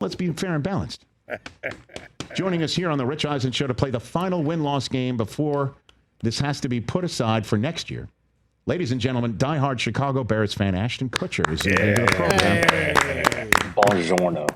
Let's be fair and balanced. Joining us here on the Rich Eisen Show to play the final win-loss game before this has to be put aside for next year. Ladies and gentlemen, diehard Chicago Bears fan Ashton Kutcher is into the program. Buongiorno.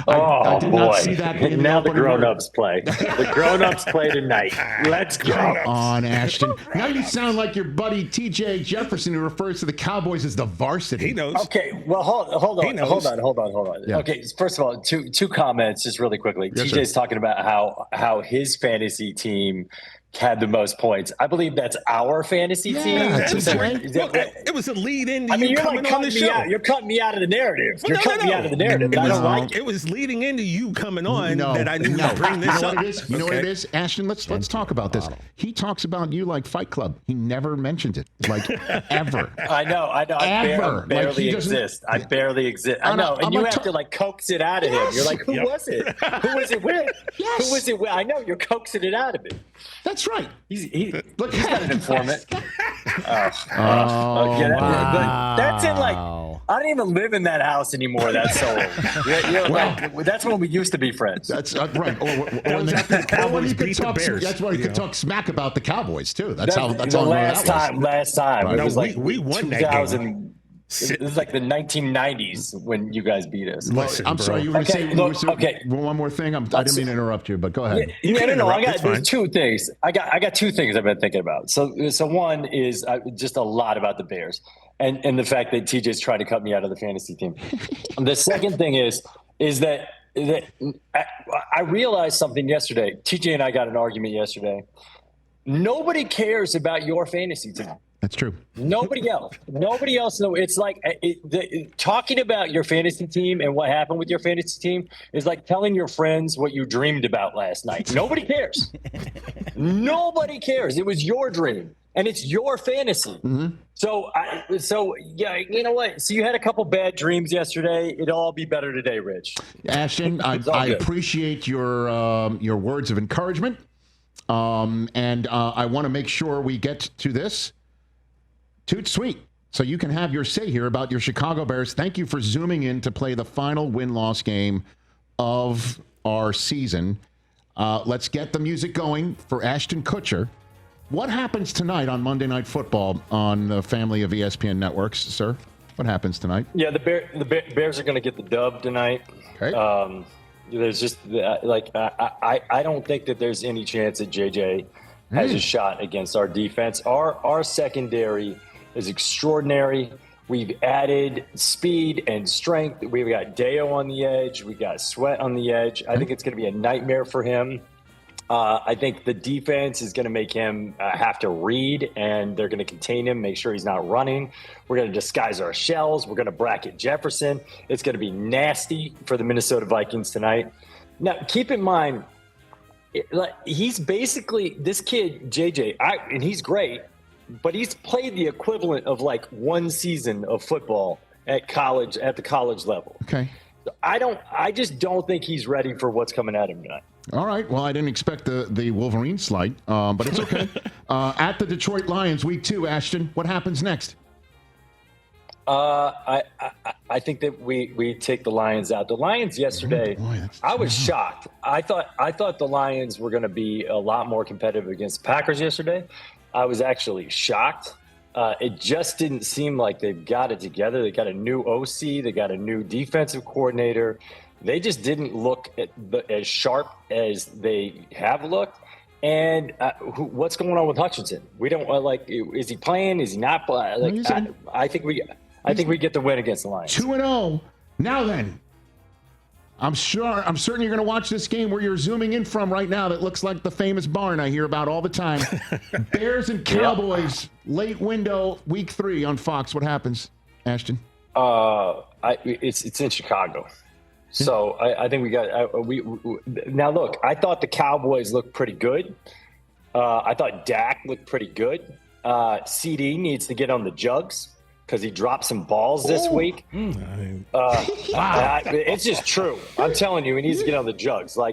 I did not see that being now the grown-ups play. The grown-ups play tonight. Let's go. Come on, Ashton. Now you sound like your buddy T.J. Jefferson, who refers to the Cowboys as the varsity. He knows. Okay, well, hold on. Yeah. Okay, first of all, two comments just really quickly. Yes, TJ's talking about how his fantasy team had the most points. I believe that's our fantasy team. That's right. Look, it was a lead into you're coming on the show. You're cutting me out of the narrative. Well, You're cutting me out of the narrative. I don't like it. It was leading into you coming on that I knew to bring this up. You know what it is? Ashton, let's talk about this. He talks about you like Fight Club. He never mentions it, like, ever. I know. I barely exist. I barely exist. I know. And you have to, like, coax it out of him. You're like, who was it? Who was it with? Yes. Who was it with? I know. You're coaxing it out of him. That's right. He's not an informant. That's in, like, I don't even live in that house anymore. That's so old. That's when we used to be friends. That's right. The Cowboys beat the Bears. That's why you could talk smack about the Cowboys too. That's how. Last time. Right. It was like we won that game. It was like the 1990s when you guys beat us. Listen, I'm sorry. You were going to say one more thing. I didn't mean to interrupt you, but go ahead. No. There's two things. I got two things I've been thinking about. So one is just a lot about the Bears and the fact that TJ's trying to cut me out of the fantasy team. The second thing is that I realized something yesterday. TJ and I got an argument yesterday. Nobody cares about your fantasy team. That's true. Nobody else. No, it's like talking about your fantasy team and what happened with your fantasy team is like telling your friends what you dreamed about last night. Nobody cares. Nobody cares. It was your dream and it's your fantasy. Mm-hmm. So yeah, you know what? So you had a couple bad dreams yesterday. It'll all be better today, Rich. Ashton, I appreciate your words of encouragement. And I want to make sure we get to this. Toot sweet. So you can have your say here about your Chicago Bears. Thank you for zooming in to play the final win-loss game of our season. Let's get the music going for Ashton Kutcher. What happens tonight on Monday Night Football on the family of ESPN networks, sir? What happens tonight? Yeah, the Bears are going to get the dub tonight. Okay. There's just I don't think that there's any chance that JJ has a shot against our defense. Our secondary is extraordinary. We've added speed and strength. We've got Deo on the edge. We got Sweat on the edge. I think it's going to be a nightmare for him. I think the defense is going to make him have to read, and they're going to contain him, make sure he's not running. We're going to disguise our shells. We're going to bracket Jefferson. It's going to be nasty for the Minnesota Vikings tonight. Now, keep in mind, he's basically this kid, JJ, and he's great, but he's played the equivalent of like one season of football at the college level. Okay. I just don't think he's ready for what's coming at him tonight. All right. Well, I didn't expect the Wolverine slight, but it's okay. At the Detroit Lions, week 2, Ashton, what happens next? I think that we take the Lions out. The Lions yesterday, I was shocked. I thought the Lions were going to be a lot more competitive against the Packers yesterday. I was actually shocked. It just didn't seem like they've got it together. They got a new OC. They got a new defensive coordinator. They just didn't look as sharp as they have looked. And what's going on with Hutchinson? We don't is he playing? Is he not playing? I think we get the win against the Lions. 2-0. Now then, I'm certain you're going to watch this game where you're zooming in from right now. That looks like the famous barn I hear about all the time. Bears and Cowboys, late window, week 3 on Fox. What happens, Ashton? It's in Chicago. So I think we got now. Look, I thought the Cowboys looked pretty good. I thought Dak looked pretty good. CD needs to get on the jugs because he dropped some balls this week. It's just true. I'm telling you, he needs to get on the jugs. I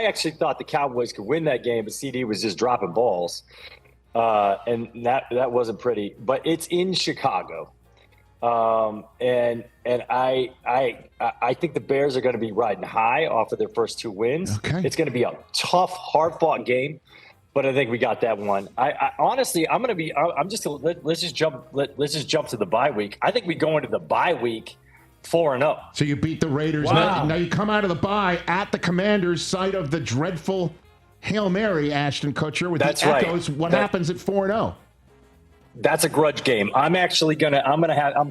actually thought the Cowboys could win that game, but CD was just dropping balls, and that wasn't pretty. But it's in Chicago. And I think the Bears are going to be riding high off of their first 2 wins. Okay. It's going to be a tough, hard-fought game, but I think we got that one. I honestly, let's just jump to the bye week. I think we go into the bye week 4-0. So you beat the Raiders. Wow. Now you come out of the bye at the Commanders' site of the dreadful Hail Mary, Ashton Kutcher, with That's the right. Echoes. What happens at 4-0? That's a grudge game. I'm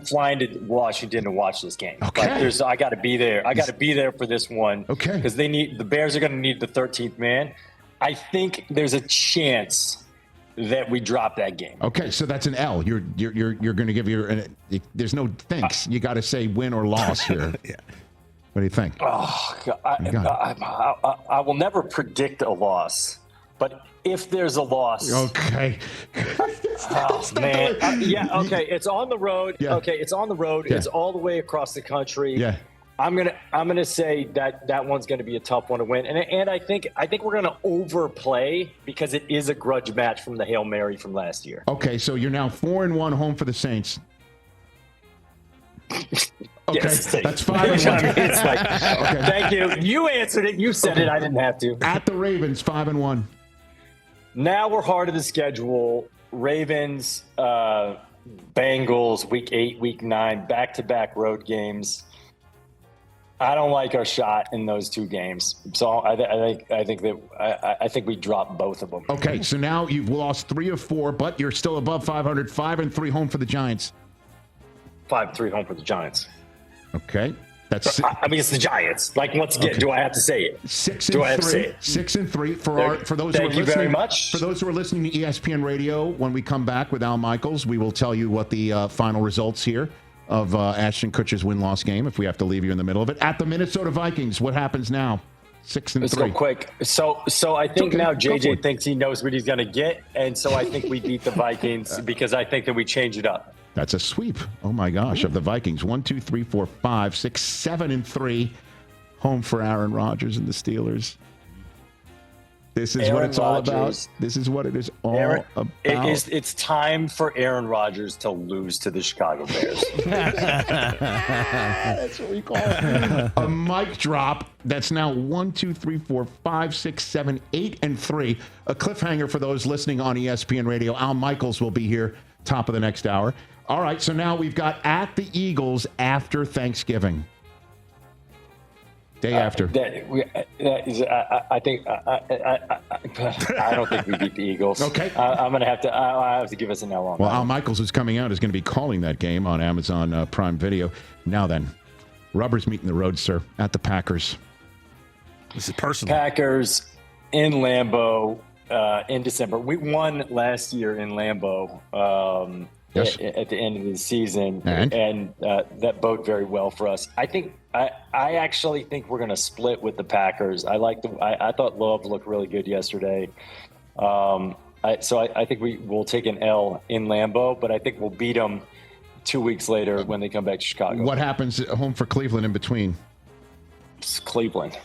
flying to Washington to watch this game. Okay. Like, I got to be there. I got to be there for this one. Okay. Because the Bears are going to need the 13th man. I think there's a chance that we drop that game. Okay, so that's an L. You're going to give there's no thinks. You got to say win or loss here. Yeah. What do you think? Oh, God. I will never predict a loss, but if there's a loss, Okay. oh man, okay, it's on the road. Yeah. Okay, it's on the road. Yeah. It's all the way across the country. Yeah. I'm gonna say that one's gonna be a tough one to win, and I think we're gonna overplay because it is a grudge match from the Hail Mary from last year. Okay, so you're now 4-1 home for the Saints. Okay, Yes, that's 5-1. It's like, Okay. Thank you. You answered it. You said it. I didn't have to. At the Ravens, 5-1. Now we're hard of the schedule. Ravens, Bengals, week 8, week 9, back-to-back road games. I don't like our shot in those 2 games, so I think we drop both of them. Okay, so now you've lost 3 of 4, but you're still above 500. 5-3 home for the Giants. 5-3 home for the Giants. Okay, that's I mean, it's the Giants. Like, once again, do I have to say it? 6-3. Do I have to say it? 6-3 for those. Thank who are you very listening, much. For those who are listening to ESPN Radio, when we come back with Al Michaels, we will tell you what the final results here of Ashton Kutcher's win-loss game. If we have to leave you in the middle of it, at the Minnesota Vikings, what happens now? 6-3. Let's go quick. So I think now JJ thinks he knows what he's going to get, and so I think we beat the Vikings because I think that we change it up. That's a sweep. Oh my gosh, of the Vikings. 1, 2, 3, 4, 5, 6, 7-3. Home for Aaron Rodgers and the Steelers. This is what it's all about. This is what it is all about. It's time for Aaron Rodgers to lose to the Chicago Bears. That's what we call it. A mic drop. That's now 1, 2, 3, 4, 5, 6, 7, 8, and 3. A cliffhanger for those listening on ESPN Radio. Al Michaels will be here top of the next hour. All right, so now we've got at the Eagles after Thanksgiving. Day after. I think I don't think we beat the Eagles. Okay. I have to give us an L on Well, that. Al Michaels, who's coming out, is going to be calling that game on Amazon Prime Video. Now then, rubber's meeting the road, sir, at the Packers. This is personal. Packers in Lambeau in December. We won last year in Lambeau. Yes. At the end of the season, And that bode very well for us. I actually think we're going to split with the Packers. I thought Love looked really good yesterday. I think we will take an L in Lambeau, but I think we'll beat them 2 weeks later when they come back to Chicago. what happens at home for Cleveland in between? It's Cleveland.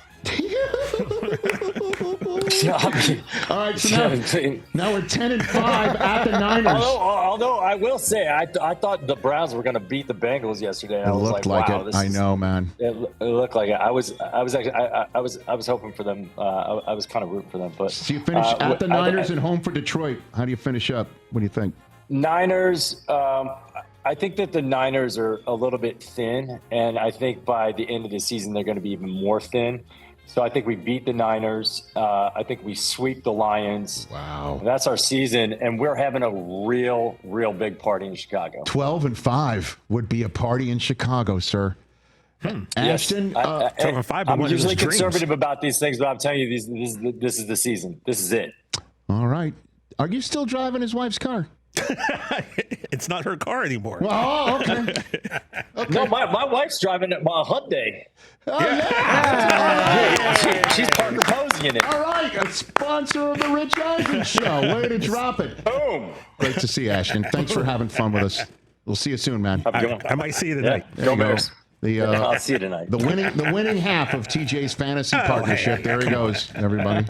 All right, so now we're 10-5 at the Niners. Although I will say, I thought the Browns were going to beat the Bengals yesterday. It looked like it. I know, man. It looked like it. I was hoping for them. I was kind of rooting for them. But So you finish at the Niners and home for Detroit. How do you finish up? What do you think? Niners. I think that the Niners are a little bit thin, and I think by the end of the season they're going to be even more thin. So I think we beat the Niners. I think we sweep the Lions. Wow. That's our season, and we're having a real big party in Chicago. 12-5 would be a party in Chicago, sir. Ashton, 12-5. I'm usually conservative about these things, but I'm telling you, this is the season. This is it. all right. Are you still driving his wife's car? It's not her car anymore. Oh, okay. No, my wife's driving a Hyundai. Oh, yeah. She's Parker Posey in it. All right. A sponsor of the Rich Eisen Show. Way to drop it. Boom. Great to see you, Ashton. Thanks for having fun with us. We'll see you soon, man. I might see you tonight. There you go. I'll see you tonight. The winning half of TJ's fantasy partnership. There he goes, everybody.